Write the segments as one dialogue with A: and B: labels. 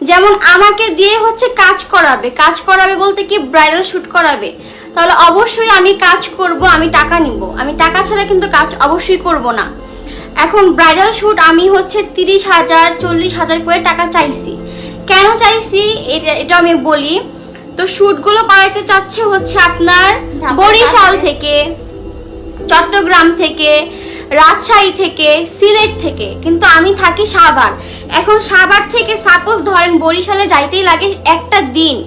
A: যেমন আমাকে দিয়ে হচ্ছে কাজ করাবে বলতে কি ব্রাইডাল শুট করাবে, তাহলে অবশ্যই আমি কাজ করব, আমি টাকা নিব, আমি টাকা ছাড়া কিন্তু কাজ অবশ্যই করব না। এখন ব্রাইডাল শুট আমি হচ্ছে 30,000 40,000 করে টাকা চাইছি। কেন চাইছি এটা আমি বলি। তো শুটগুলো করাইতে চাচ্ছে হচ্ছে আপনার বরিশাল থেকে, চট্টগ্রাম থেকে, রাজশাহী থেকে, সিলেট থেকে, কিন্তু আমি থাকি সাভার। এখন সাভার থেকে সাপোজ ধরেন বরিশালে যাইতেই লাগে একটা দিন,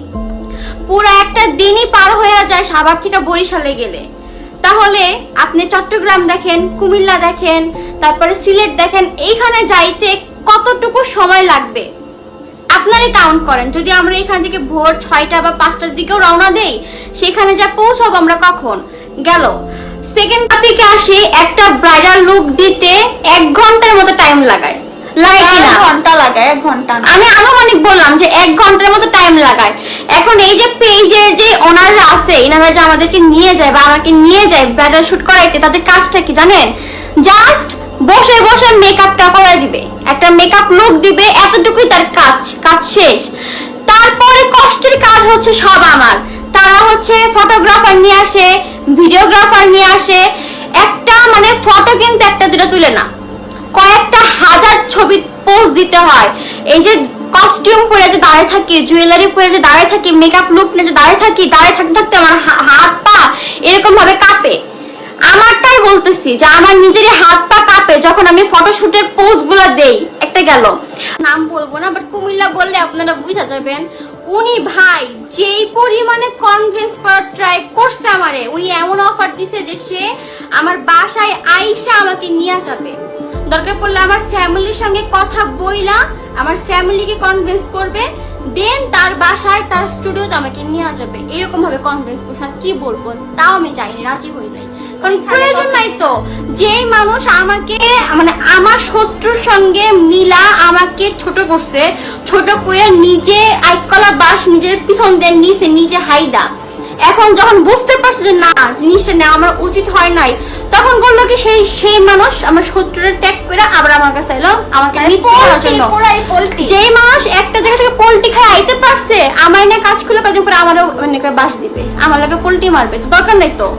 A: পুরো একটা দিনই পার হয়ে যায় সাভার থেকে বরিশালে গেলে। তাহলে আপনি চট্টগ্রাম দেখেন, কুমিল্লা দেখেন, তারপরে সিলেট দেখেন, এইখানে যাইতে কতটুকু সময় লাগবে আপনারই কাউন্ট করেন। যদি আমরা এখান থেকে ভোর 6টা বা 5টার দিকেও রওনা দেই, সেখানে যা পৌঁছাবো আমরা কখন গেল। সেকেন্ড টপিকে আসি, একটা ব্রাইডাল লুক দিতে 1 ঘন্টার মতো টাইম লাগায়, আমি আনুমানিক বললাম যে 1 ঘন্টার মতো টাইম লাগায়। এখন এই যে পেজের যে ওনাররা আছে, এনারা যে আমাদেরকে নিয়ে যায় বা আমাকে নিয়ে যায় ব্রাইডাল শুট করাইতে, তাদের কাজটা কি জানেন? জাস্ট বসে বসে মেকআপটা করে দিবে, একটা মেকআপ লুক দিবে, এতটুকুই তার কাজ শেষ। তারপরে কষ্টের কাজ হচ্ছে সব আমার। তারা হচ্ছে ফটোগ্রাফার নিয়ে আসে, ভিডিওগ্রাফার নিয়ে আসে, একটা মানে ফটো কিন্তু একটা দুটো তুলে না, কয়েকটা হাজার ছবি পোজ দিতে হয়। এই যে কস্টিউম পরে যে দাঁড়িয়ে থাকি, জুয়েলারি পরে যে দাঁড়িয়ে থাকি, মেকআপ লুক নিয়ে যে দাঁড়িয়ে থাকি, দাঁড়িয়ে থাকতে থাকতে আমার হাত পা এরকম ভাবে কাঁপে। আমারটাই বলতেছি যে আমার নিজেরই হাত পা কাঁপে যখন আমি ফটোশুটের পোজ গুলা দেই। একটা গেল, নাম বলবো না, বাট কুমিল্লা বললে আপনারা বুঝা যাবেন। উনি ভাই যেই পরিমাণে কনভিন্স করার ট্রাই করছে আমারে, উনি এমন অফার দিছে যে সে আমার বাসায় আইসা আমাকে নিয়ে যাবে, দরকার পড়লে আমার ফ্যামিলির সঙ্গে কথা বইলা আমার ফ্যামিলিকে কনভিন্স করবে, দেন তার বাসায় তার স্টুডিওতে আমাকে নিয়ে যাবে। এরকম ভাবে কনভিন্স করছে। কি বলবো, তাও আমি যাইনি, রাজি হই নাই, কারণ প্রয়োজন নাই তো। যেই মানুষ আমাকে মানে আমার শত্রুর সঙ্গে মিলা আমাকে ছোট করছে, ছোট করে নিজে আইকলা বাস নিজের পিছন দিয়ে নিচে নিজে হাইদা, এখন যখন বুঝতে পারছে যে না জিনিসটা নেওয়া আমার উচিত হয় নাই, তখন বললো কি সেই মানুষ আমার শত্রুর ত্যাগ করে আবার আমার কাছে এলো আমাকে করার জন্য। যেই মানুষ একটা জায়গা থেকে পোল্টি খায় আইতে পারছে, আমার না কাজ খুলে কদিন পরে আমারও অনেক বাস দিবে, আমার লাগে পোল্টি মারবে, তো দরকার নাই তো।